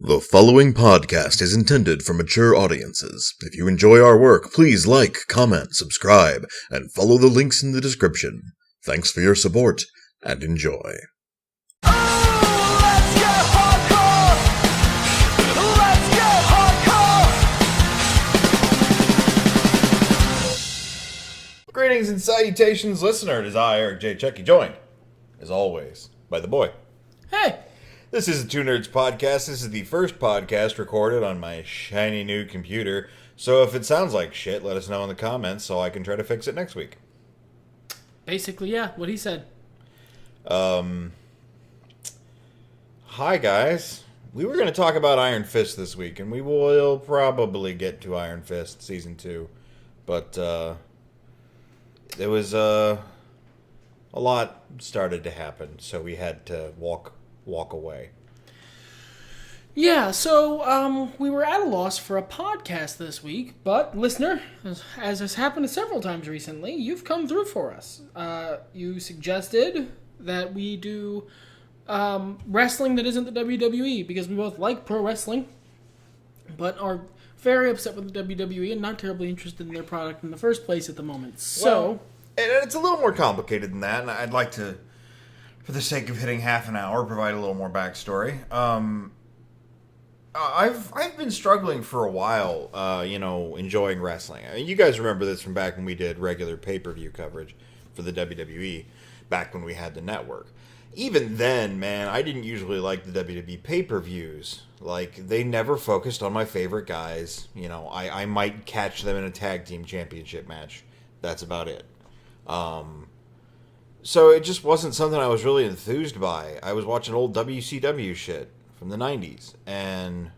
The following podcast is intended for mature audiences. If you enjoy our work, please like, comment, subscribe, and follow the links in the description. Thanks for your support, and enjoy. Greetings and salutations, listener. It is I, Eric J. Chucky, joined, as always, by the boy. Hey! This is the Two Nerds Podcast. This is the first podcast recorded on my shiny new computer. So if it sounds like shit, let us know in the comments so I can try to fix it next week. Basically, yeah, what he said. Hi, guys. We were going to talk about Iron Fist this week, and we will probably get to Iron Fist Season 2. But, there was, a lot started to happen, so we had to walk away. Yeah, so we were at a loss for a podcast this week, but listener, as has happened several times recently, you've come through for us. You suggested that we do wrestling that isn't the WWE, because we both like pro wrestling, but are very upset with the WWE and not terribly interested in their product in the first place at the moment. So, it's a little more complicated than that, and I'd like to, for the sake of hitting half an hour, provide a little more backstory. I've been struggling for a while, enjoying wrestling. I mean, you guys remember this from back when we did regular pay-per-view coverage for the WWE, back when we had the network. Even then, man, I didn't usually like the WWE pay-per-views. Like, they never focused on my favorite guys. You know, I might catch them in a tag team championship match. That's about it. So it just wasn't something I was really enthused by. I was watching old WCW shit from the 90s, and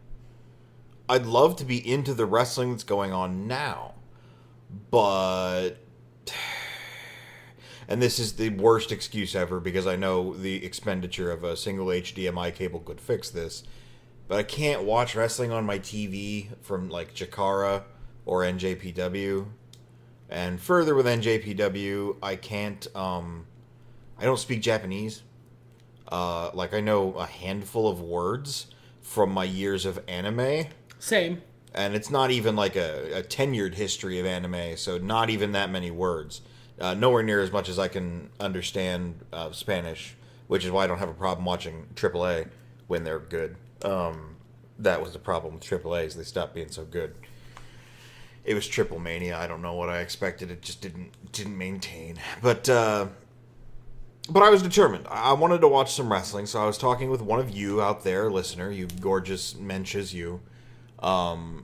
I'd love to be into the wrestling that's going on now. But, and this is the worst excuse ever, because I know the expenditure of a single HDMI cable could fix this, but I can't watch wrestling on my TV from, like, Chikara or NJPW. And further with NJPW, I can't, I don't speak Japanese. I know a handful of words from my years of anime. same. And it's not even like a tenured history of anime, so not even that many words. Nowhere near as much as I can understand Spanish, which is why I don't have a problem watching AAA when they're good. That was the problem with AAA, is they stopped being so good. It was Triple Mania. I don't know what I expected. It just didn't maintain. But I was determined. I wanted to watch some wrestling, so I was talking with one of you out there, listener, you gorgeous menches, you, I'm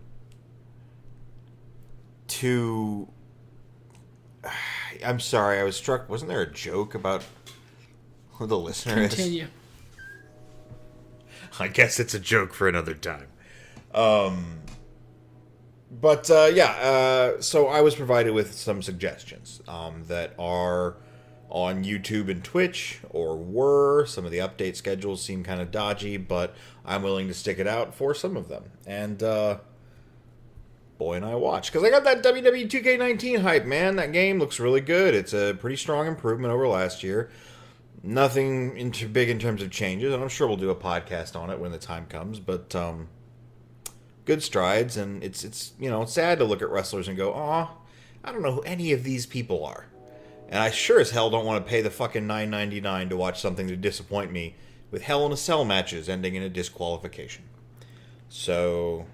sorry, I was struck. Wasn't there a joke about who the listener is? Continue. I guess it's a joke for another time. So I was provided with some suggestions that are on YouTube and Twitch, or were. Some of the update schedules seem kind of dodgy, but I'm willing to stick it out for some of them. And boy, and I watch, because I got that WWE 2K19 hype, man. That game looks really good. It's a pretty strong improvement over last year. Nothing big in terms of changes, and I'm sure we'll do a podcast on it when the time comes, but good strides, and it's sad to look at wrestlers and go, aw, I don't know who any of these people are. And I sure as hell don't want to pay the fucking $9.99 to watch something to disappoint me with Hell in a Cell matches ending in a disqualification. So,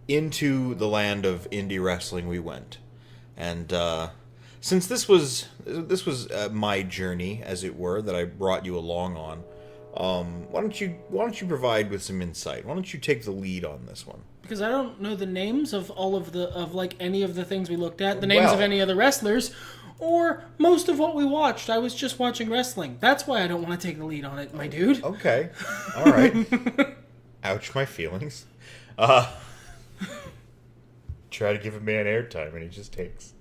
into the land of indie wrestling we went. And since this was my journey, as it were, that I brought you along on, why don't you provide with some insight? Why don't you take the lead on this one? Because I don't know the names of any of the things we looked at, the names of any other wrestlers, or most of what we watched. I was just watching wrestling. That's why I don't want to take the lead on it, my dude. Okay. All right. Ouch, my feelings. Try to give a man airtime and he just takes.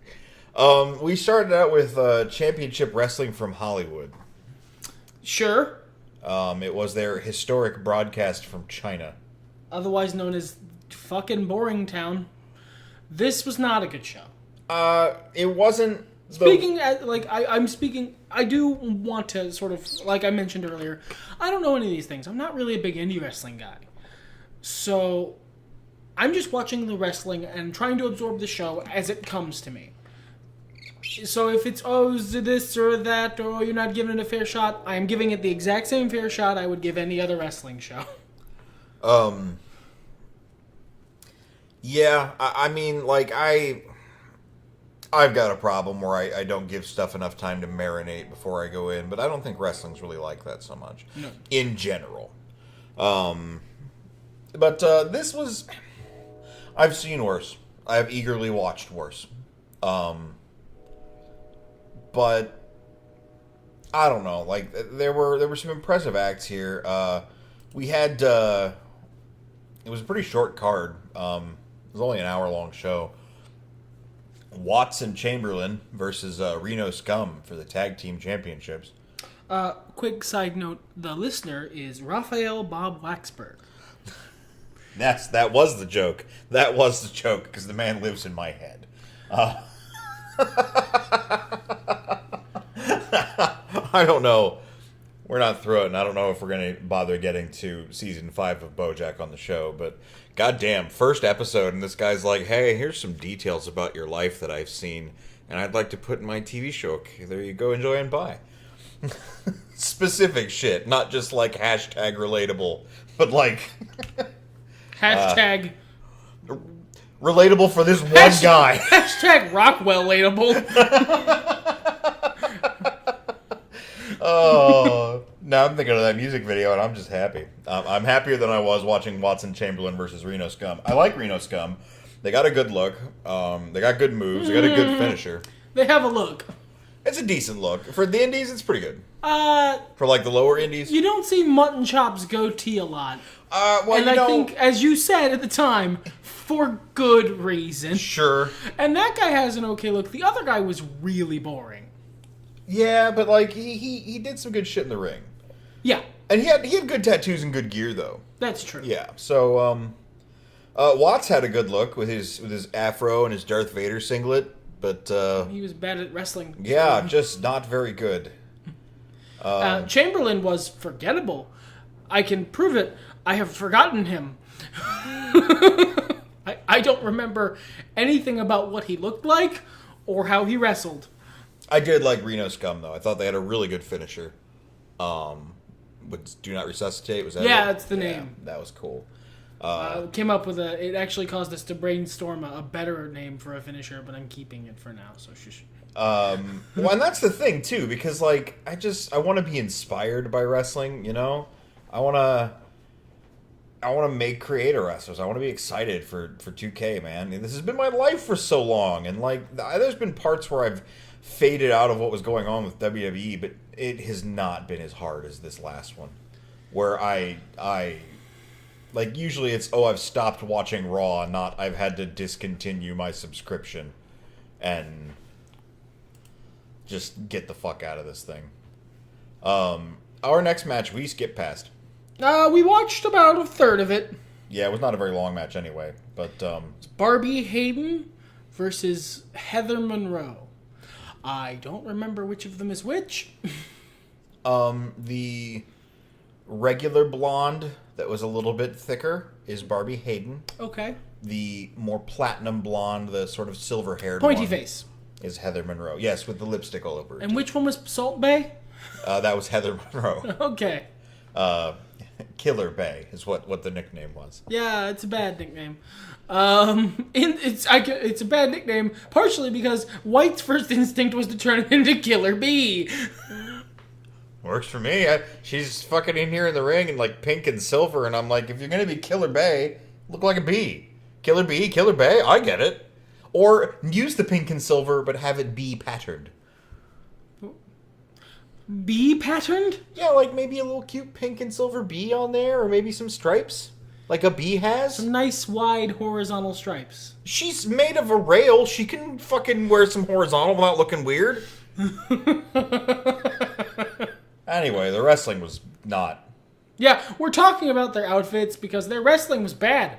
We started out with Championship Wrestling from Hollywood. Sure. It was their historic broadcast from China. Otherwise known as fucking Boring Town. This was not a good show. It wasn't. I do want to sort of, like I mentioned earlier, I don't know any of these things. I'm not really a big indie wrestling guy. So I'm just watching the wrestling and trying to absorb the show as it comes to me. So if it's, is it this or that, or you're not giving it a fair shot, I am giving it the exact same fair shot I would give any other wrestling show. Yeah, I mean, like, I've got a problem where I don't give stuff enough time to marinate before I go in, but I don't think wrestling's really like that so much. No. In general. But this was... I've seen worse. I've eagerly watched worse. But I don't know. Like, there were some impressive acts here. We had... it was a pretty short card. It was only an hour-long show. Watts and Chamberlain versus Reno Scum for the Tag Team Championships. Quick side note, the listener is Raphael Bob Waxberg. That was the joke. That was the joke, because the man lives in my head. I don't know. We're not through it, and I don't know if we're going to bother getting to Season 5 of BoJack on the show, but goddamn, first episode, and this guy's like, hey, here's some details about your life that I've seen, and I'd like to put in my TV show. Okay, there you go, enjoy and buy. Specific shit, not just like hashtag relatable, but like... Hashtag... relatable for this one guy. Hashtag Rockwell-latable. Oh, now I'm thinking of that music video, and I'm just happy. I'm happier than I was watching Watson Chamberlain versus Reno Scum. I like Reno Scum. They got a good look. They got good moves. They got a good finisher. They have a look. It's a decent look. For the indies, it's pretty good. For, like, the lower indies? You don't see Mutton Chop's goatee a lot. Well, and I think, as you said at the time, for good reason. Sure. And that guy has an okay look. The other guy was really boring. Yeah, but, like, he did some good shit in the ring. Yeah. And he had good tattoos and good gear, though. That's true. Yeah, so, Watts had a good look with his afro and his Darth Vader singlet, but, he was bad at wrestling. Yeah, just not very good. Chamberlain was forgettable. I can prove it. I have forgotten him. I don't remember anything about what he looked like or how he wrestled. I did like Reno Scum, though. I thought they had a really good finisher. With Do Not Resuscitate, was that it? That's the name. That was cool. Came up with it actually caused us to brainstorm a better name for a finisher, but I'm keeping it for now, so shush. Well, and that's the thing, too, because, like, I want to be inspired by wrestling, you know? I want to make creator wrestlers. I want to be excited for 2K, man. And this has been my life for so long, and, like, there's been parts where I've faded out of what was going on with WWE, but it has not been as hard as this last one, where I like, usually it's, I've stopped watching Raw, not I've had to discontinue my subscription and just get the fuck out of this thing. Our next match we skipped past. We watched about a third of it. Yeah, it was not a very long match anyway, but It's Barbie Hayden versus Heather Monroe. I don't remember which of them is which. The regular blonde that was a little bit thicker is Barbie Hayden. Okay. The more platinum blonde, the sort of silver-haired Pointy one face. is Heather Monroe. Yes, with the lipstick all over it. And which one was Salt Bay? That was Heather Monroe. Okay. Killer Bay is what the nickname was. Yeah, it's a bad nickname. It's a bad nickname partially because White's first instinct was to turn it into Killer Bee. Works for me. She's fucking in here in the ring in like pink and silver, and I'm like, if you're gonna be Killer Bay, look like a bee. Killer Bee, Killer Bay, I get it. Or use the pink and silver, but have it bee patterned. Bee patterned? Yeah, like maybe a little cute pink and silver bee on there, or maybe some stripes, like a bee has. Some nice wide horizontal stripes. She's made of a rail. She can fucking wear some horizontal without looking weird. Anyway, the wrestling was not. Yeah, we're talking about their outfits because their wrestling was bad.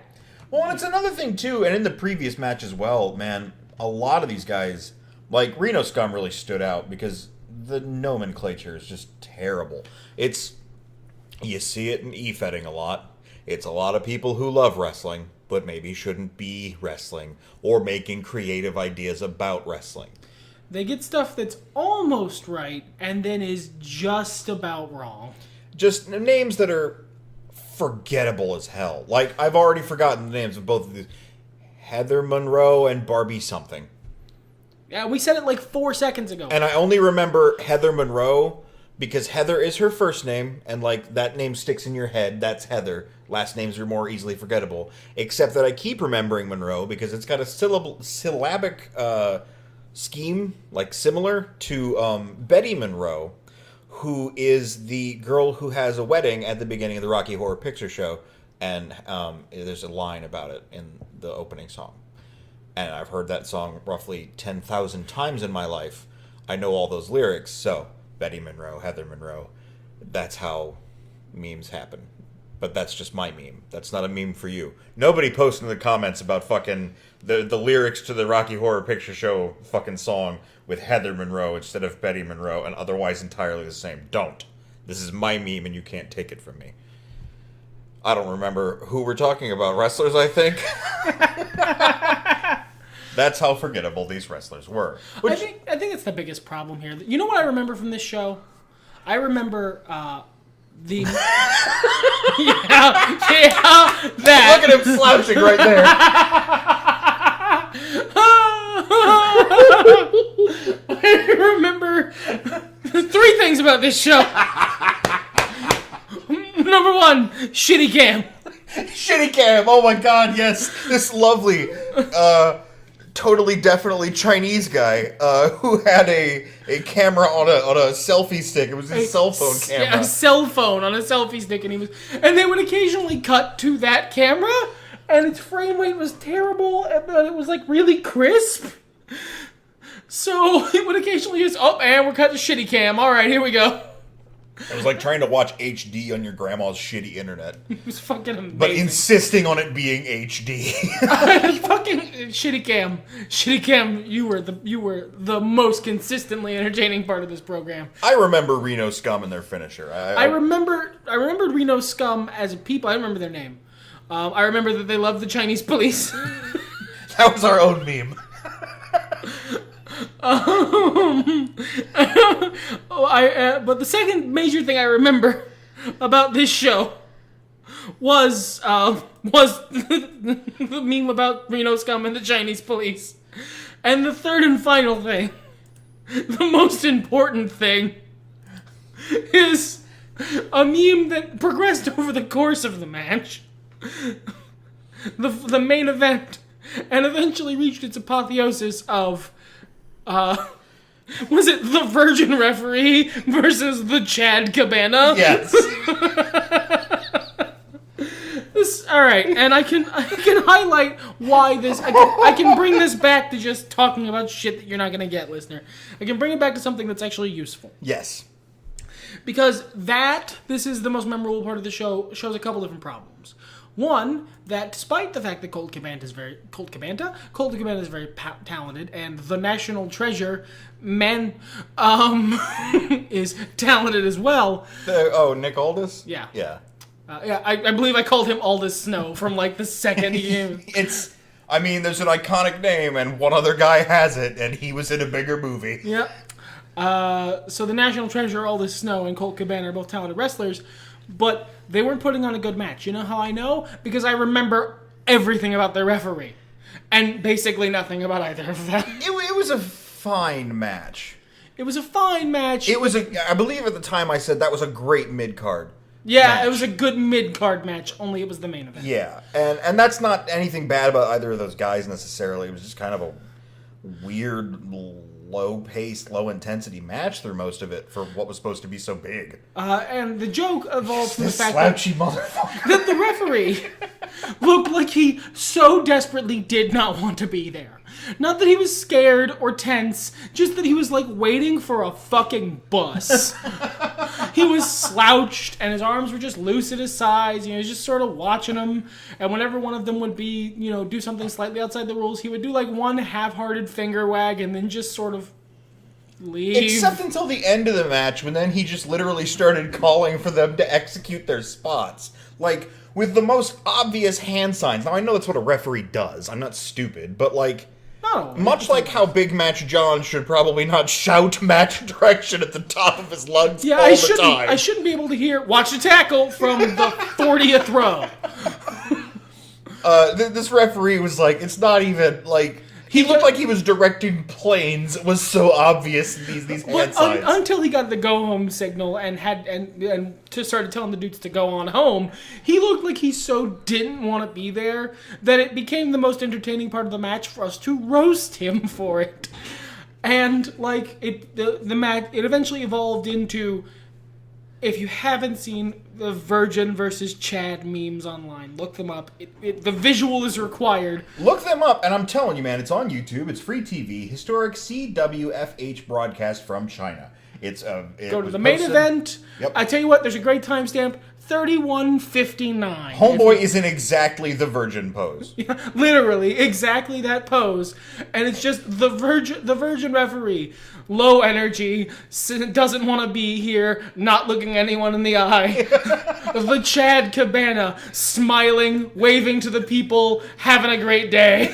Well, and it's another thing, too, and in the previous match as well, man, a lot of these guys, like Reno Scum really stood out because the nomenclature is just terrible. You see it in e-fetting a lot. It's a lot of people who love wrestling, but maybe shouldn't be wrestling or making creative ideas about wrestling. They get stuff that's almost right and then is just about wrong. Just names that are forgettable as hell. Like, I've already forgotten the names of both of these. Heather Monroe and Barbie something. Yeah, we said it like 4 seconds ago. And I only remember Heather Monroe because Heather is her first name, and like that name sticks in your head. That's Heather. Last names are more easily forgettable. Except that I keep remembering Monroe because it's got a syllabic scheme, like similar to Betty Monroe, who is the girl who has a wedding at the beginning of the Rocky Horror Picture Show, and there's a line about it in the opening song. And I've heard that song roughly 10,000 times in my life. I know all those lyrics, so Betty Monroe, Heather Monroe, that's how memes happen. But that's just my meme. That's not a meme for you. Nobody post in the comments about fucking the lyrics to the Rocky Horror Picture Show fucking song with Heather Monroe instead of Betty Monroe and otherwise entirely the same. Don't. This is my meme and you can't take it from me. I don't remember who we're talking about. Wrestlers, I think. That's how forgettable these wrestlers were. I think it's the biggest problem here. You know what I remember from this show? I remember the that. Look at him slouching right there. I remember 3 things about this show. Number 1, shitty cam. Shitty cam. Oh my god, yes. This lovely, totally definitely Chinese guy who had a camera on a selfie stick. It was his cell phone camera. Yeah, a cell phone on a selfie stick, and they would occasionally cut to that camera, and its frame rate was terrible, but it was like really crisp. So it would occasionally just, and we're cut to shitty cam. All right, here we go. It was like trying to watch HD on your grandma's shitty internet. It was fucking amazing. But insisting on it being HD. Fucking shitty cam. Shitty cam, you were the most consistently entertaining part of this program. I remember Reno Scum and their finisher. I remembered Reno Scum as a people. I don't remember their name. I remember that they loved the Chinese police. That was our own meme. But the second major thing I remember about this show was the meme about Reno Scum and the Chinese police. And the third and final thing, the most important thing, is a meme that progressed over the course of the match, the main event, and eventually reached its apotheosis of was it the Virgin Referee versus the Chad Cabana? Yes. All right, and I can highlight why this. I can bring this back to just talking about shit that you're not gonna get, listener. I can bring it back to something that's actually useful. Yes. Because this is the most memorable part of the show. Shows a couple different problems. One, that despite the fact that Colt Cabana is very talented, and the national treasure, is talented as well. Nick Aldis? Yeah. Yeah. I believe I called him Aldous Snow from like the second game. There's an iconic name, and one other guy has it, and he was in a bigger movie. Yep. So the national treasure, Aldous Snow, and Colt Cabana are both talented wrestlers, but they weren't putting on a good match. You know how I know? Because I remember everything about their referee, and basically nothing about either of them. It was a fine match. It was a fine match. I believe at the time I said that was a great mid-card. Yeah, match. It was a good mid-card match, only it was the main event. Yeah, and that's not anything bad about either of those guys necessarily. It was just kind of a weird, low-paced, low-intensity match through most of it for what was supposed to be so big. And the joke evolved from the fact slouchy motherfucker. that the referee looked like he so desperately did not want to be there. Not that he was scared or tense, just that he was like waiting for a fucking bus. He was slouched and his arms were just loose at his sides. He was just sort of watching them. And whenever one of them would be, do something slightly outside the rules, he would do like one half-hearted finger wag and then just sort of leave. Except until the end of the match, when then he just literally started calling for them to execute their spots. Like, with the most obvious hand signs. Now, I know that's what a referee does. I'm not stupid, but, like, No. much like how Big Match John should probably not shout match direction at the top of his lungs all the time. I shouldn't be able to hear, watch the tackle from the 40th row. This referee was like, it's not even, like... He looked like he was directing planes. It was so obvious, these hand signs. Until he got the go-home signal and started telling the dudes to go on home, he looked like he so didn't want to be there that it became the most entertaining part of the match for us to roast him for it. And, like, the match, it eventually evolved into... If you haven't seen the Virgin versus Chad memes online, look them up. The visual is required. Look them up, and I'm telling you, man, it's on YouTube. It's free TV. Historic CWFH broadcast from China. Go to the main event. Yep. I tell you what, there's a great timestamp. 31:59. Homeboy is in exactly the Virgin pose. Yeah, literally, exactly that pose. And it's just the Virgin referee. Low energy, doesn't want to be here, not looking anyone in the eye. The Chad Cabana, smiling, waving to the people, having a great day.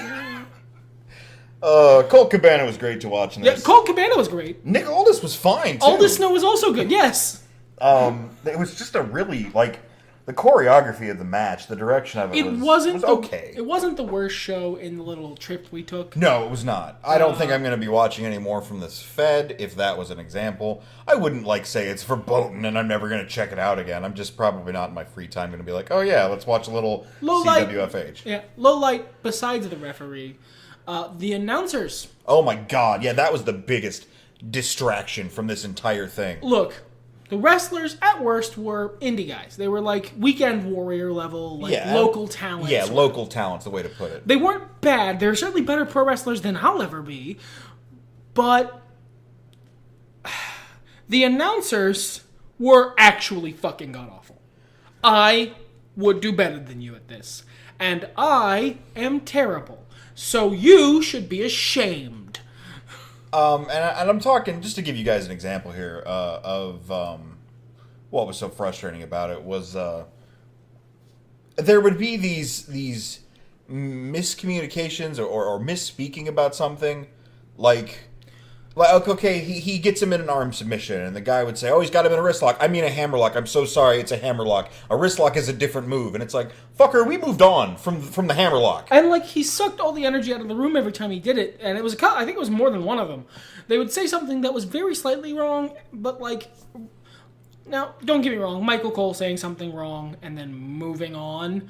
Colt Cabana was great to watch in this. Yeah, Colt Cabana was great. Nick Aldis was fine, too. Aldis Snow was also good, yes. It was just a really, like, the choreography of the match, the direction of it was okay. It wasn't the worst show in the little trip we took. No, it was not. I don't think I'm going to be watching any more from this Fed, if that was an example. I wouldn't, like, say it's verboten and I'm never going to check it out again. I'm just probably not in my free time going to be like, oh yeah, let's watch a little CWFH. Yeah, low light besides the referee. The announcers. Oh my god, yeah, that was the biggest distraction from this entire thing. Look, the wrestlers at worst were indie guys. They were like weekend warrior level, local talents. Yeah, local talent's the way to put it. They weren't bad. They're certainly better pro wrestlers than I'll ever be. But the announcers were actually fucking god-awful. I would do better than you at this. And I am terrible. So you should be ashamed. And I'm talking, just to give you guys an example here of what was so frustrating about it was there would be these miscommunications or misspeaking about something, like okay, he gets him in an arm submission, and the guy would say, oh, he's got him in a wrist lock. I mean a hammer lock. I'm so sorry, it's a hammer lock. A wrist lock is a different move. And it's like, fucker, we moved on from the hammer lock. And, like, he sucked all the energy out of the room every time he did it, and it was I think it was more than one of them. They would say something that was very slightly wrong, but, like... Now, don't get me wrong, Michael Cole saying something wrong and then moving on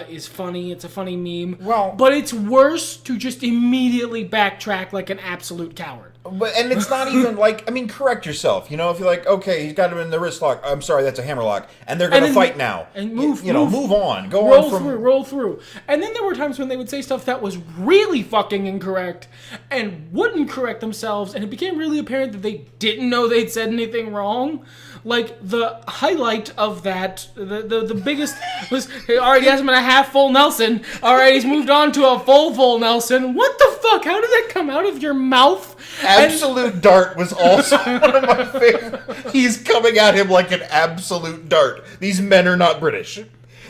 is funny. It's a funny meme. Well, but it's worse to just immediately backtrack like an absolute coward. And it's not even like, I mean, correct yourself. You know, if you're like, okay, he's got him in the wrist lock. I'm sorry, that's a hammer lock. And they're going to fight now. And move on. Roll through. And then there were times when they would say stuff that was really fucking incorrect and wouldn't correct themselves. And it became really apparent that they didn't know they'd said anything wrong. Like, the highlight of that, the biggest was, all right, he has him in a half-full Nelson. All right, he's moved on to a full Nelson. What the fuck? How did that come out of your mouth? Absolute dart was also one of my favorite. He's coming at him like an absolute dart. These men are not British.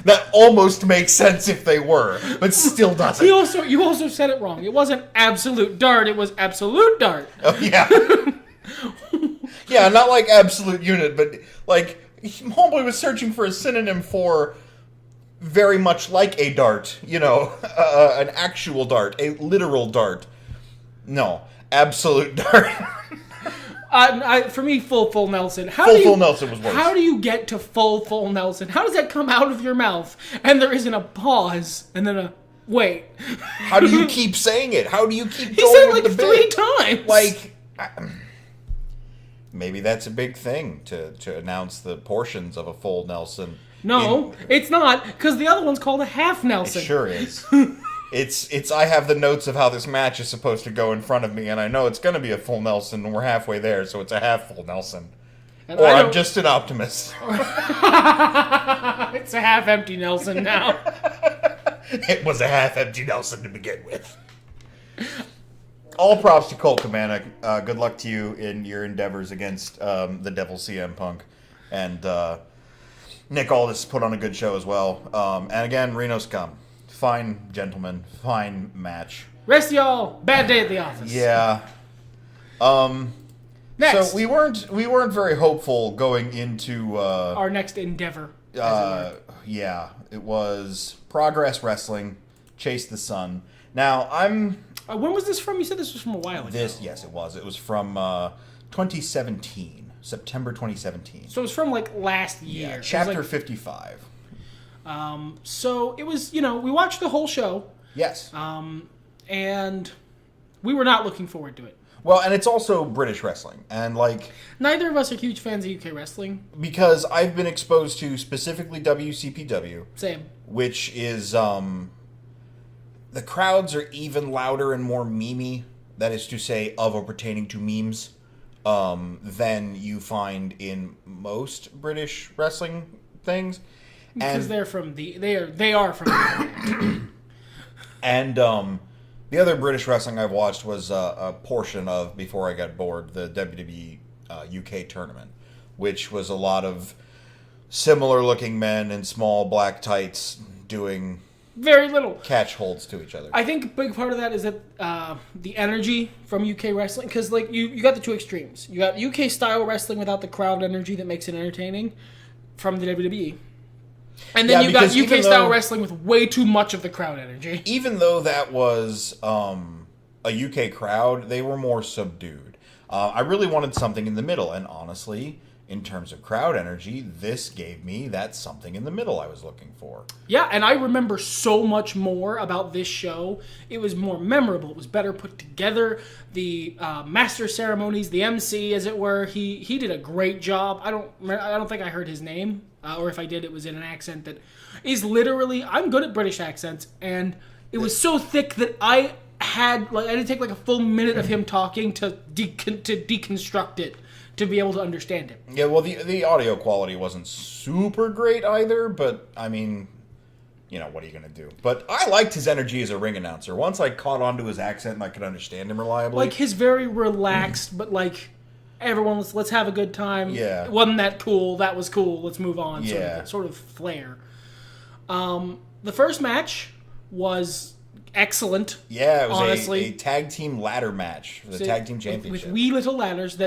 That almost makes sense if they were, but still doesn't. You also said it wrong. It wasn't absolute dart, it was absolute dart. Oh, yeah. Yeah, not like absolute unit, but like Homeboy was searching for a synonym for very much like a dart, you know, an actual dart, a literal dart. No, absolute dart. For me, full Nelson. Full Nelson was worse. How do you get to full Nelson? How does that come out of your mouth and there isn't a pause and then a wait? How do you keep saying it? How do you keep he going said with like the 3 bit? times. Like, maybe that's a big thing to announce the portions of a full Nelson. No, it's not, because the other one's called a half Nelson. It sure is. It's. I have the notes of how this match is supposed to go in front of me, and I know it's going to be a full Nelson, and we're halfway there, so it's a half full Nelson. And or I'm just an optimist. It's a half empty Nelson now. It was a half empty Nelson to begin with. All props to Colt Cabana. Good luck to you in your endeavors against the Devil CM Punk. And Nick Aldis put on a good show as well. And again, Reno Scum. Fine gentleman. Fine match. Rest of y'all, bad day at the office. Yeah. Next. So we weren't very hopeful going into our next endeavor. Yeah, it was Progress Wrestling, Chase the Sun. Now when was this from? You said this was from a while ago. Yes, it was. It was from 2017, September 2017. So it was from like last year. Yeah, chapter 55. So it was, we watched the whole show. Yes. And we were not looking forward to it. Well, and it's also British wrestling, and neither of us are huge fans of UK wrestling. Because I've been exposed to specifically WCPW. Same. Which is the crowds are even louder and more memey, that is to say, of or pertaining to memes, than you find in most British wrestling things. Because they are from the And the other British wrestling I've watched was a portion of, before I got bored, the WWE UK tournament, which was a lot of similar-looking men in small black tights doing very little catch holds to each other. I think a big part of that is that the energy from UK wrestling, because you got the two extremes. You got UK style wrestling without the crowd energy that makes it entertaining from the WWE. And then you got UK-style wrestling with way too much of the crowd energy. Even though that was a UK crowd, they were more subdued. I really wanted something in the middle, and honestly, in terms of crowd energy, this gave me that something in the middle I was looking for. Yeah, and I remember so much more about this show. It was more memorable. It was better put together. The master ceremonies, the MC, as it were, he did a great job. I don't think I heard his name. Or if I did, it was in an accent that is literally... I'm good at British accents, and it was so thick that I had to take a full minute of him talking to deconstruct it, to be able to understand it. Yeah, well, the audio quality wasn't super great either, but, I mean, what are you going to do? But I liked his energy as a ring announcer. Once I caught on to his accent and I could understand him reliably. His very relaxed, but everyone, let's have a good time. Yeah. It wasn't that cool. That was cool. Let's move on. Yeah. Sort of flair. The first match was excellent. Yeah, it was honestly. a tag team ladder match for the tag team championship. With wee little ladders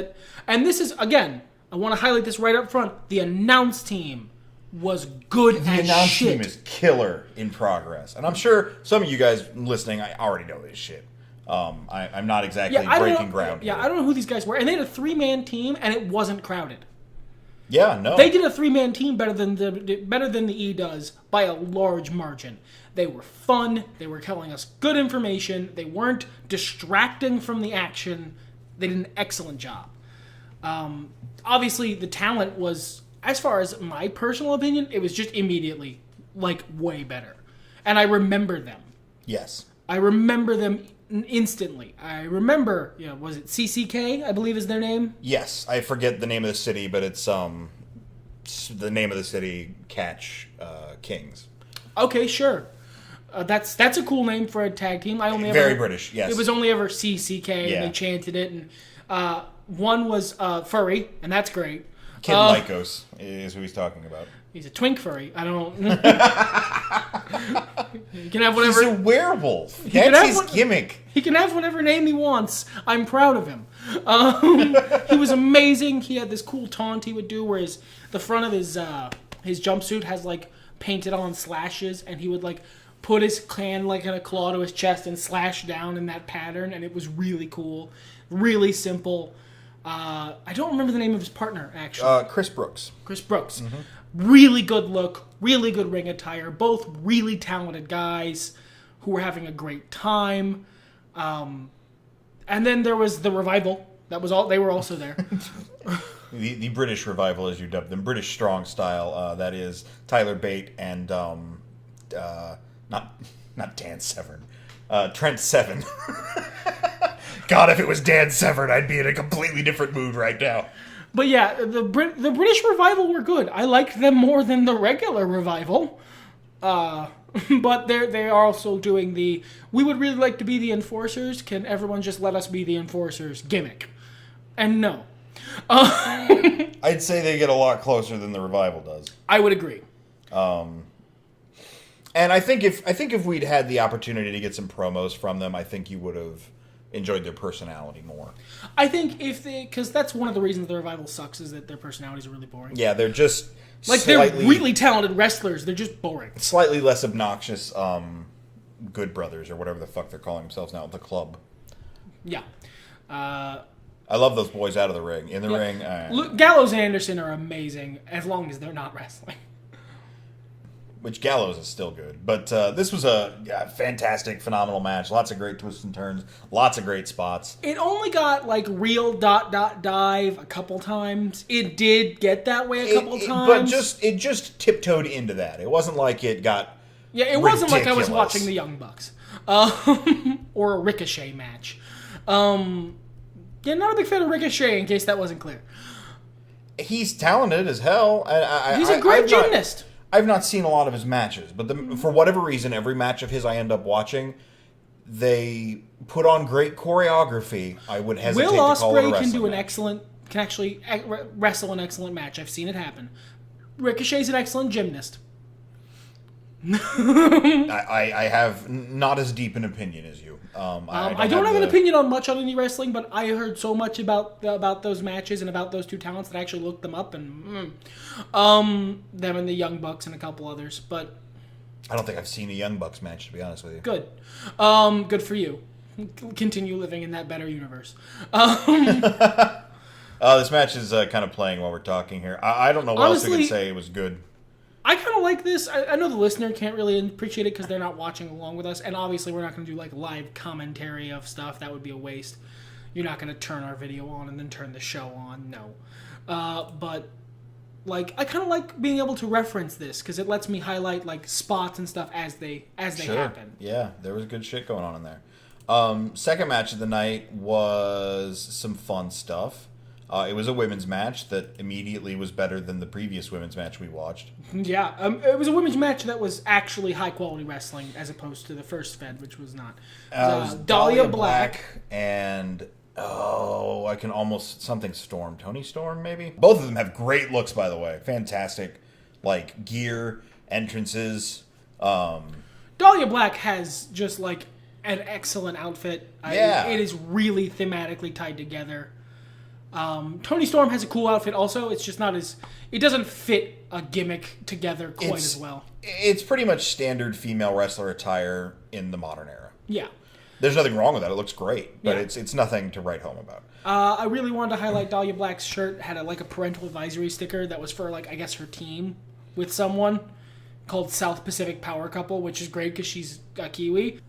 and this is, again, I want to highlight this right up front. The announce team was good as shit. The announce team is killer in Progress. And I'm sure some of you guys listening, I already know this shit. I'm not exactly breaking ground here. Yeah, I don't know who these guys were. And they had a 3-man team, and it wasn't crowded. Yeah, no. They did a 3-man team better than the E does by a large margin. They were fun. They were telling us good information. They weren't distracting from the action. They did an excellent job. Obviously, the talent was, as far as my personal opinion, it was just immediately, way better. And I remember them. Yes. I remember them instantly. I remember, was it CCK, I believe is their name? Yes. I forget the name of the city, but it's the name of the city, Catch Kings. Okay, sure. That's a cool name for a tag team. Very British, yes. It was only ever CCK, and they chanted it. And one was furry, and that's great. Kid Lycos is who he's talking about. He's a twink furry. I don't... He can have whatever... He's a werewolf. That's his gimmick. He can have whatever name he wants. I'm proud of him. He was amazing. He had this cool taunt he would do where the front of his jumpsuit has, painted on slashes, and he would, put his hand, in a claw to his chest and slash down in that pattern, and it was really cool. Really simple. I don't remember the name of his partner, actually. Chris Brooks. Chris Brooks. Mm-hmm. Really good look, really good ring attire. Both really talented guys who were having a great time. And then there was the Revival. That was all. They were also there. the British Revival, as you dubbed them, British Strong Style. That is Tyler Bate and not Dan Severn, Trent Seven. God, if it was Dan Severn, I'd be in a completely different mood right now. But yeah, the British Revival were good. I liked them more than the regular Revival. But they are also doing we would really like to be the enforcers. Can everyone just let us be the enforcers gimmick? And no. I'd say they get a lot closer than the Revival does. I would agree. And I think if we'd had the opportunity to get some promos from them, I think you would have enjoyed their personality more. I think because that's one of the reasons the Revival sucks is that their personalities are really boring. Yeah, they're just they're really talented wrestlers. They're just boring. Slightly less obnoxious Good Brothers or whatever the fuck they're calling themselves now, the club. Yeah. I love those boys out of the ring. In the ring. Look, Gallows and Anderson are amazing as long as they're not wrestling. Which Gallows is still good. But this was a fantastic, phenomenal match. Lots of great twists and turns. Lots of great spots. It only got real ... dive a couple times. It did get that way a couple times. But it just tiptoed into that. It wasn't like it got it wasn't like I was watching the Young Bucks. Or a Ricochet match. Not a big fan of Ricochet, in case that wasn't clear. He's talented as hell. He's a great gymnast. I've not seen a lot of his matches, but for whatever reason, every match of his I end up watching. They put on great choreography. I would hesitate to call it a wrestling can actually wrestle an excellent match. I've seen it happen. Ricochet's an excellent gymnast. I have not as deep an opinion as you. I don't have an opinion on much on indie wrestling, but I heard so much about those matches and about those two talents that I actually looked them up and them and the Young Bucks and a couple others. But I don't think I've seen a Young Bucks match, to be honest with you. Good, good for you. Continue living in that better universe. This match is kind of playing while we're talking here. I don't know what else we could say. It was good. I kind of like this. I know the listener can't really appreciate it because they're not watching along with us. And obviously we're not going to do live commentary of stuff. That would be a waste. You're not going to turn our video on and then turn the show on. No. But I kind of like being able to reference this because it lets me highlight spots and stuff as they happen. Yeah, there was good shit going on in there. Second match of the night was some fun stuff. It was a women's match that immediately was better than the previous women's match we watched. Yeah, it was a women's match that was actually high-quality wrestling as opposed to the first Fed, which was not. It was Dahlia Black and, I can almost... something Storm. Tony Storm, maybe? Both of them have great looks, by the way. Fantastic, gear, entrances. Dahlia Black has just, an excellent outfit. Yeah. It is really thematically tied together. Tony Storm has a cool outfit also. It's just not as... It doesn't fit a gimmick together quite as well. It's pretty much standard female wrestler attire in the modern era. Yeah. There's nothing wrong with that. It looks great. But it's nothing to write home about. I really wanted to highlight Dahlia Black's shirt. Had a parental advisory sticker that was for, I guess, her team with someone called South Pacific Power Couple, which is great because she's a Kiwi.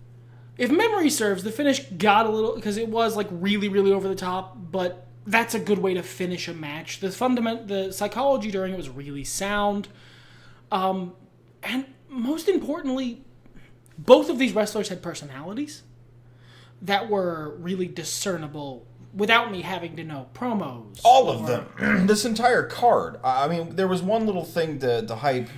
If memory serves, the finish got a little... Because it was, really, really over the top, but... That's a good way to finish a match. The psychology during it was really sound. And most importantly, both of these wrestlers had personalities that were really discernible without me having to know promos. All of them. This entire card. I mean, there was one little thing to hype.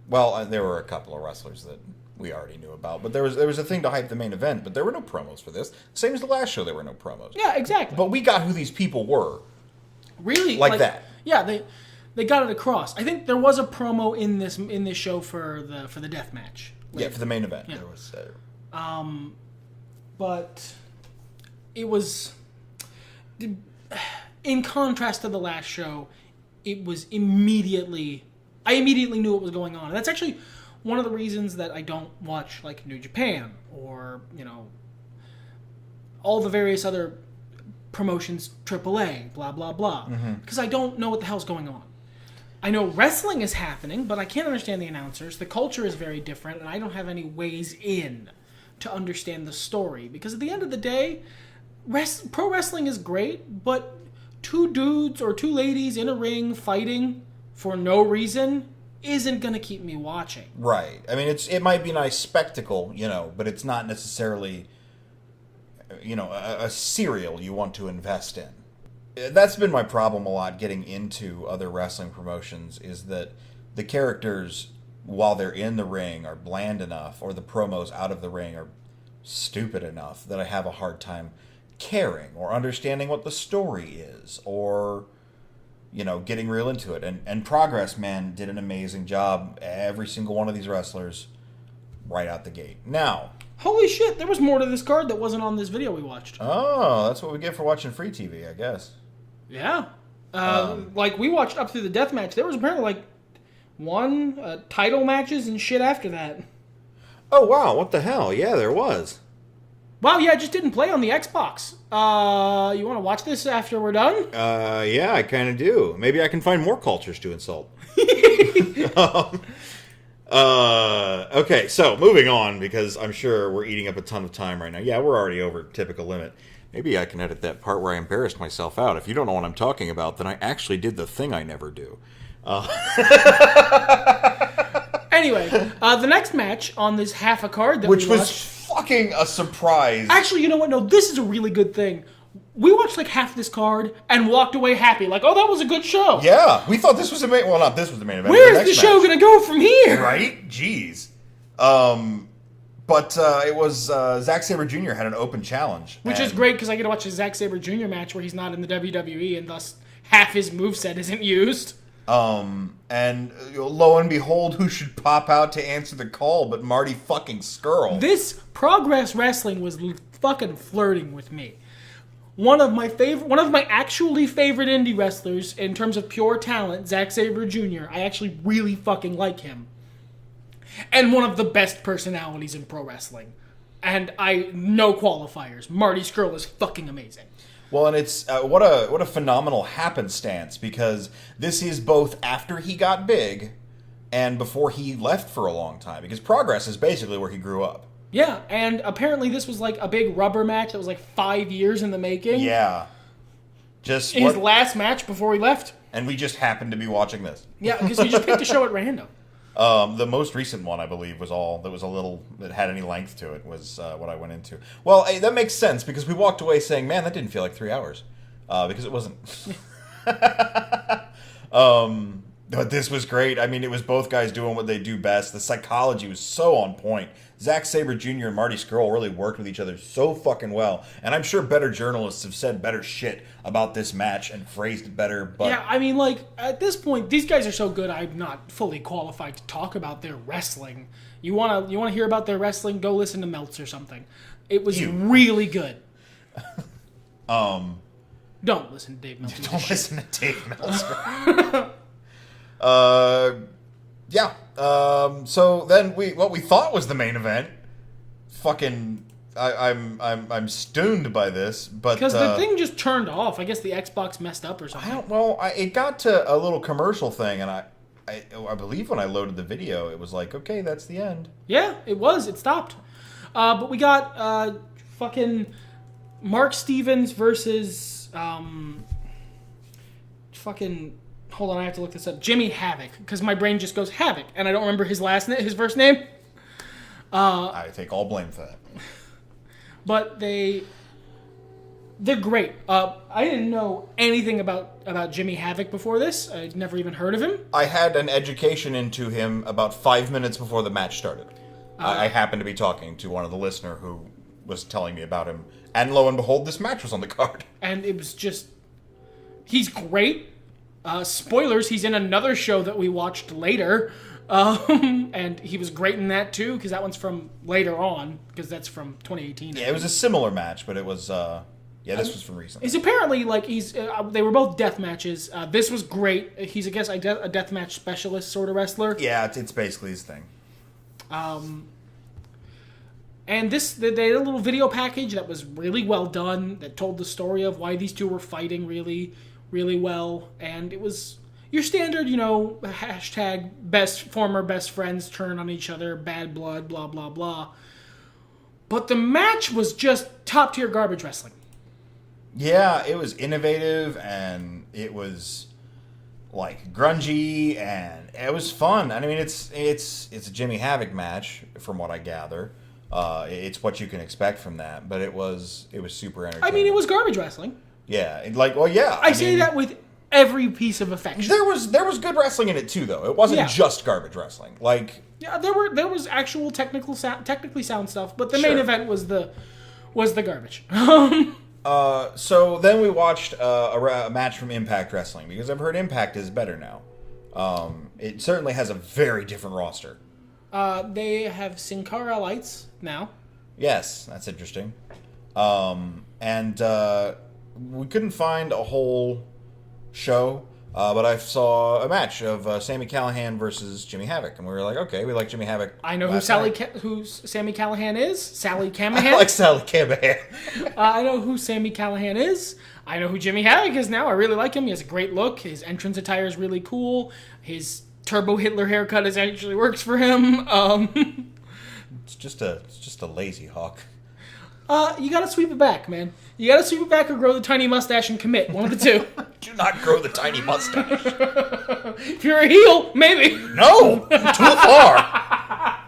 Well, there were a couple of wrestlers that we already knew about, but there was a thing to hype the main event, but there were no promos for this. Same as the last show, there were no promos. Yeah, exactly. But we got who these people were. Really? That. Yeah, they got it across. I think there was a promo in this show for the death match. Yeah, for the main event. Yeah. There was but it was in contrast to the last show, it was I immediately knew what was going on. And that's actually one of the reasons that I don't watch New Japan or all the various other promotions, AAA, blah blah blah, because I don't know what the hell's going on. I know wrestling is happening, but I can't understand the announcers. The culture is very different, and I don't have any ways in to understand the story. Because at the end of the day, pro wrestling is great, but two dudes or two ladies in a ring fighting for no reason isn't going to keep me watching. Right. I mean, it might be a nice spectacle, but it's not necessarily, a serial you want to invest in. That's been my problem a lot getting into other wrestling promotions, is that the characters, while they're in the ring, are bland enough, or the promos out of the ring are stupid enough that I have a hard time caring or understanding what the story is, or getting real into it. And Progress, man, did an amazing job. Every single one of these wrestlers right out the gate. Now... Holy shit, there was more to this card that wasn't on this video we watched. Oh, that's what we get for watching free TV, I guess. Yeah. We watched up through the death match. There was apparently, title matches and shit after that. Oh, wow, what the hell? Yeah, there was. Wow, yeah, it just didn't play on the Xbox. You want to watch this after we're done? Yeah, I kind of do. Maybe I can find more cultures to insult. Okay, so moving on, because I'm sure we're eating up a ton of time right now. Yeah, we're already over typical limit. Maybe I can edit that part where I embarrassed myself out. If you don't know what I'm talking about, then I actually did the thing I never do. Anyway, the next match on this half a card that Which we watched... was fucking a surprise. Actually, you know what? No, this is a really good thing. We watched half this card and walked away happy. That was a good show. Yeah, we thought this was the main... Well, not this was the main event. Where's the show going to go from here? Right? Jeez. But it was Zack Sabre Jr. had an open challenge. Which is great because I get to watch a Zack Sabre Jr. match where he's not in the WWE and thus half his moveset isn't used. And lo and behold, who should pop out to answer the call but Marty fucking Skrull? This Progress Wrestling was fucking flirting with me. One of my actually favorite indie wrestlers in terms of pure talent, Zack Sabre Jr. I actually really fucking like him. And one of the best personalities in pro wrestling. And no qualifiers. Marty Skrull is fucking amazing. Well, and it's what a phenomenal happenstance, because this is both after he got big and before he left for a long time, because Progress is basically where he grew up. Yeah, and apparently this was a big rubber match that was 5 years in the making. Yeah. Just his last match before he left. And we just happened to be watching this. Yeah, because we just picked a show at random. The most recent one, I believe, was that had any length to it, was what I went into. Well, that makes sense, because we walked away saying, man, that didn't feel like 3 hours. Because it wasn't. But this was great. I mean, it was both guys doing what they do best. The psychology was so on point. Zack Sabre Jr. and Marty Skrull really worked with each other so fucking well. And I'm sure better journalists have said better shit about this match and phrased it better. But yeah, I mean, at this point, these guys are so good, I'm not fully qualified to talk about their wrestling. You wanna hear about their wrestling? Go listen to Meltz or something. It was really good. Don't listen to Dave Meltz. Don't listen to Dave Meltz. Yeah. So then what we thought was the main event. Fucking, I'm stunned by this, but because the thing just turned off. I guess the Xbox messed up or something. It got to a little commercial thing, and I believe when I loaded the video, it was okay, that's the end. Yeah, it was. It stopped. But we got fucking Mark Stevens versus fucking. Hold on, I have to look this up. Jimmy Havoc, because my brain just goes Havoc, and I don't remember his first name. I take all blame for that. But they're great. I didn't know anything about Jimmy Havoc before this. I'd never even heard of him. I had an education into him about 5 minutes before the match started. I happened to be talking to one of the listener who was telling me about him, and lo and behold, this match was on the card. And it was just... He's great. Spoilers, he's in another show that we watched later. And he was great in that too, because that one's from later on, because that's from 2018. Yeah, it was a similar match, but it was, this was from recently. He's apparently, they were both death matches. This was great. He's, I guess, a death match specialist sort of wrestler. Yeah, it's basically his thing. And they had a little video package that was really well done, that told the story of why these two were fighting really, really well. And it was your standard, hashtag former best friends turn on each other, bad blood, blah, blah, blah. But the match was just top tier garbage wrestling. Yeah, it was innovative, and it was grungy, and it was fun. I mean, it's a Jimmy Havoc match, from what I gather. It's what you can expect from that, but it was super entertaining. I mean, it was garbage wrestling. Yeah, yeah. I say that with every piece of affection. There was good wrestling in it too, though. It wasn't just garbage wrestling. Yeah, there was actual technically sound stuff, but the main event was the garbage. So then we watched a match from Impact Wrestling, because I've heard Impact is better now. It certainly has a very different roster. They have Sin Cara Lights now. Yes, that's interesting. And we couldn't find a whole show, but I saw a match of Sami Callihan versus Jimmy Havoc, and we were like, okay, we like Jimmy Havoc. I know who Sami Callihan is. Sally Camahan. I like Sally Camahan. I know who Sami Callihan is. I know who Jimmy Havoc is now. I really like him. He has a great look. His entrance attire is really cool. His Turbo Hitler haircut actually works for him. It's just a lazy hawk. You gotta sweep it back, man. You gotta sweep it back or grow the tiny mustache and commit. One of the two. Do not grow the tiny mustache. If you're a heel, maybe. No! Too far!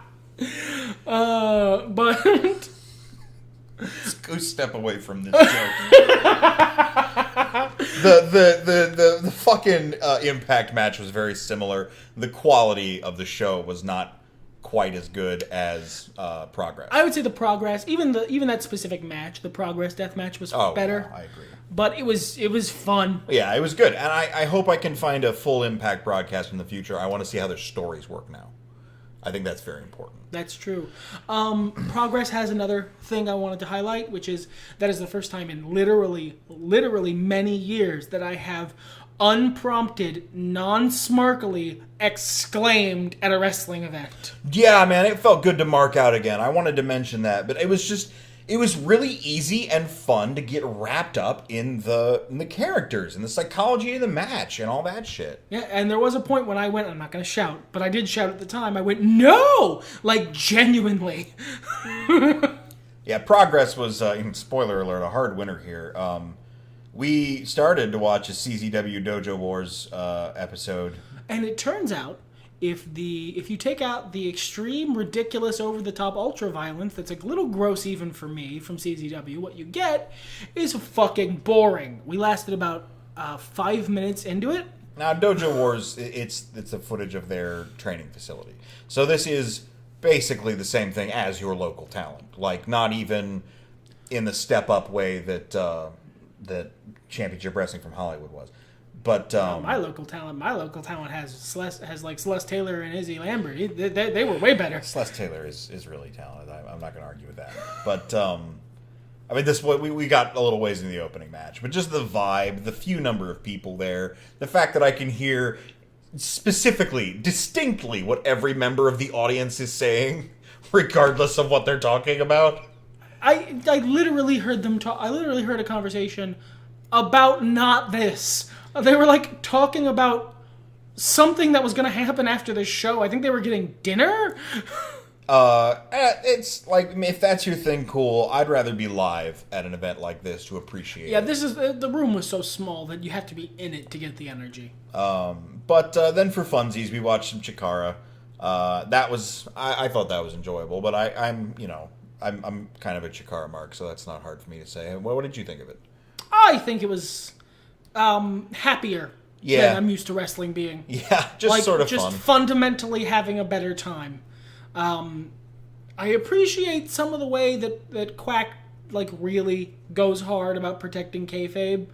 But... Let's go step away from this joke. The fucking Impact match was very similar. The quality of the show was not quite as good as Progress. I would say the Progress, even that specific match, the Progress death match was better. Yeah, I agree. But it was fun. Yeah, it was good. And I hope I can find a full Impact broadcast in the future. I want to see how their stories work now. I think that's very important. That's true. Progress has another thing I wanted to highlight, which is that is the first time in literally many years that I have unprompted, non-smarkily exclaimed at a wrestling event. Yeah, man, it felt good to mark out again. I wanted to mention that, but it was really easy and fun to get wrapped up in the characters and the psychology of the match and all that shit. Yeah, and there was a point when I went, I'm not going to shout, but I did shout at the time. I went, no! Like, genuinely. Yeah, Progress was, spoiler alert, a hard winner here. We started to watch a CZW Dojo Wars episode. And it turns out, if you take out the extreme, ridiculous, over-the-top ultra-violence that's a little gross even for me from CZW, what you get is fucking boring. We lasted about 5 minutes into it. Now, Dojo Wars, it's the footage of their training facility. So this is basically the same thing as your local talent. Like, not even in the step-up way that that Championship Wrestling from Hollywood was. But my local talent has like Celeste Taylor and Izzy Lambert. They were way better. Celeste Taylor is really talented. I'm not going to argue with that. But I mean, we got a little ways in the opening match, but just the vibe, the few number of people there, the fact that I can hear specifically, distinctly, what every member of the audience is saying, regardless of what they're talking about. I literally heard them talk. I literally heard a conversation about not this. They were like talking about something that was going to happen after this show. I think they were getting dinner. It's like, if that's your thing, cool. I'd rather be live at an event like this to appreciate it. Yeah, this is the room was so small that you have to be in it to get the energy. But then for funsies, we watched some Chikara. That was I thought that was enjoyable, but I'm kind of a Chikara mark, so that's not hard for me to say. What did you think of it? I think it was happier than I'm used to wrestling being. Yeah, just sort of fun. Just fundamentally having a better time. I appreciate some of the way that Quack like really goes hard about protecting kayfabe,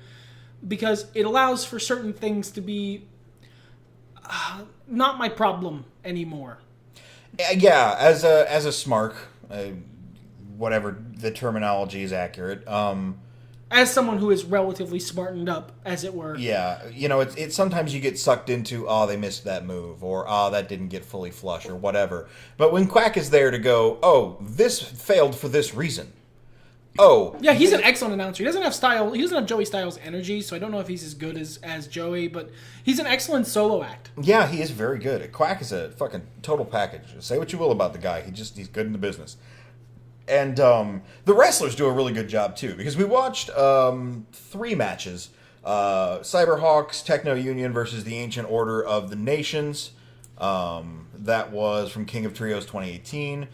because it allows for certain things to be not my problem anymore. Yeah, as a smark, whatever the terminology is accurate. As someone who is relatively smartened up, as it were. Yeah, it's sometimes you get sucked into, they missed that move, or that didn't get fully flush, or whatever. But when Quack is there to go, this failed for this reason. Yeah, he's an excellent announcer. He doesn't have style. He doesn't have Joey Styles' energy, so I don't know if he's as good as Joey, but he's an excellent solo act. Yeah, he is very good. Quack is a fucking total package. Say what you will about the guy, he's good in the business. And the wrestlers do a really good job, too, because we watched 3 matches. Cyberhawks, Techno Union versus the Ancient Order of the Nations. That was from King of Trios 2018.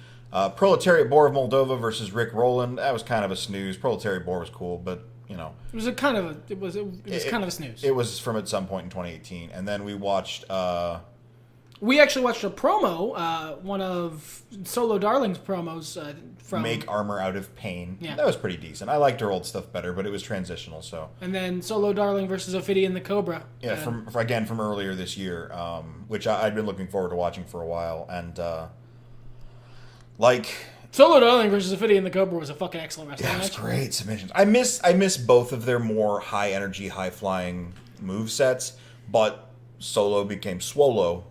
Proletariat Boar of Moldova versus Rick Rowland. That was kind of a snooze. Proletariat Boar was cool, but, It was kind of a snooze. It was from at some point in 2018. And then we watched We actually watched a promo, one of Solo Darling's promos from... Make Armor Out of Pain. Yeah. That was pretty decent. I liked her old stuff better, but it was transitional, so... And then Solo Darling versus Ophidian the Cobra. Yeah, from earlier this year, which I'd been looking forward to watching for a while, and, Solo Darling versus Ophidian the Cobra was a fucking excellent wrestling match. Yeah, it was great submissions. I miss both of their more high-energy, high-flying move sets, but Solo became Swolo,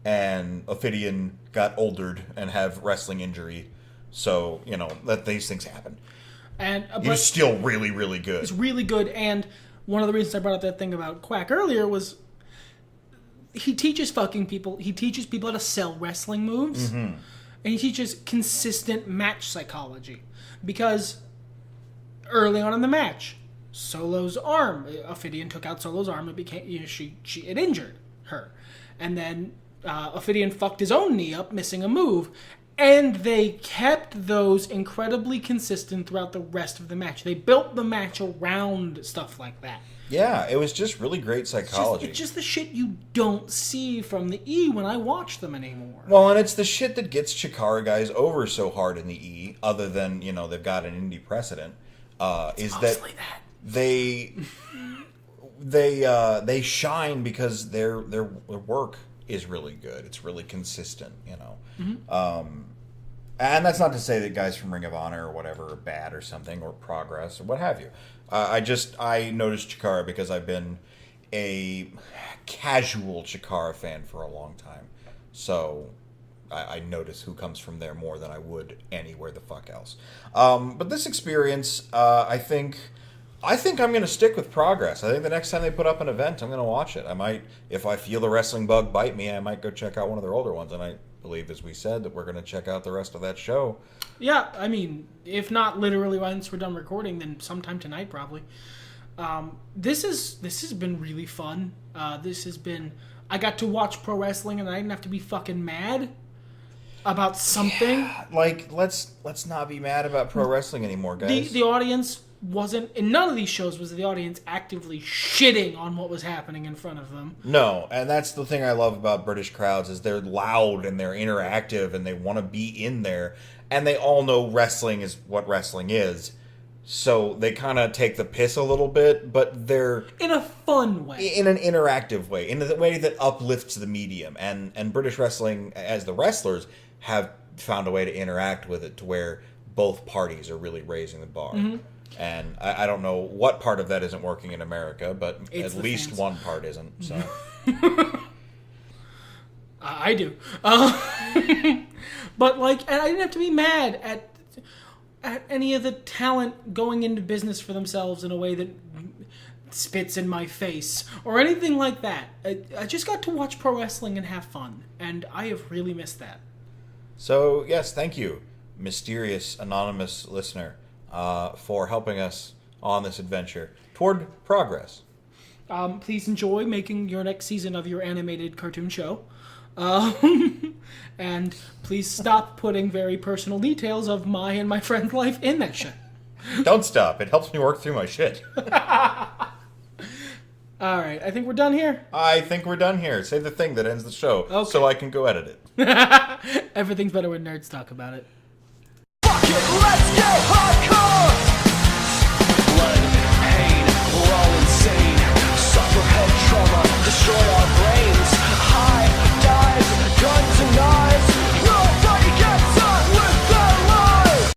and Ophidian got oldered and have wrestling injury, so, let these things happen. And he was still really, really good. He's really good, and one of the reasons I brought up that thing about Quack earlier was he teaches people how to sell wrestling moves, and he teaches consistent match psychology. Because early on in the match, Solo's arm, Ophidian took out Solo's arm, it became, it injured her. And then Ophidian fucked his own knee up, missing a move. And they kept those incredibly consistent throughout the rest of the match. They built the match around stuff like that. Yeah, it was just really great psychology. It's just the shit you don't see from the E when I watch them anymore. Well, and it's the shit that gets Chikara guys over so hard in the E, other than, they've got an indie precedent, is that they shine because their work is really good. It's really consistent, and that's not to say that guys from Ring of Honor or whatever are bad or something, or Progress or what have you. I noticed Chikara because I've been a casual Chikara fan for a long time, so I notice who comes from there more than I would anywhere the fuck else. But this experience, I think I'm going to stick with Progress. I think the next time they put up an event, I'm going to watch it. I might, if I feel the wrestling bug bite me, I might go check out one of their older ones. And I believe, as we said, that we're going to check out the rest of that show. Yeah, I mean, if not literally once we're done recording, then sometime tonight probably. This has been really fun. I got to watch pro wrestling and I didn't have to be fucking mad about something. Yeah, let's not be mad about pro wrestling anymore, guys. The audience wasn't, in none of these shows was the audience actively shitting on what was happening in front of them. No, and that's the thing I love about British crowds is they're loud and they're interactive and they want to be in there, and they all know wrestling is what wrestling is. So they kind of take the piss a little bit, but they're in a fun way, in an interactive way, in the way that uplifts the medium. And British wrestling, as the wrestlers, have found a way to interact with it to where both parties are really raising the bar. Mm-hmm. And I don't know what part of that isn't working in America, but at least fans. One part isn't. So I do, but and I didn't have to be mad at any of the talent going into business for themselves in a way that spits in my face or anything like that. I just got to watch pro wrestling and have fun, and I have really missed that. So yes, thank you, mysterious anonymous listener, for helping us on this adventure toward progress. Please enjoy making your next season of your animated cartoon show. And please stop putting very personal details of my and my friend's life in that shit. Don't stop. It helps me work through my shit. All right, I think we're done here. Say the thing that ends the show so I can go edit it. Everything's better when nerds talk about it. Fuck it, let's get hardcore!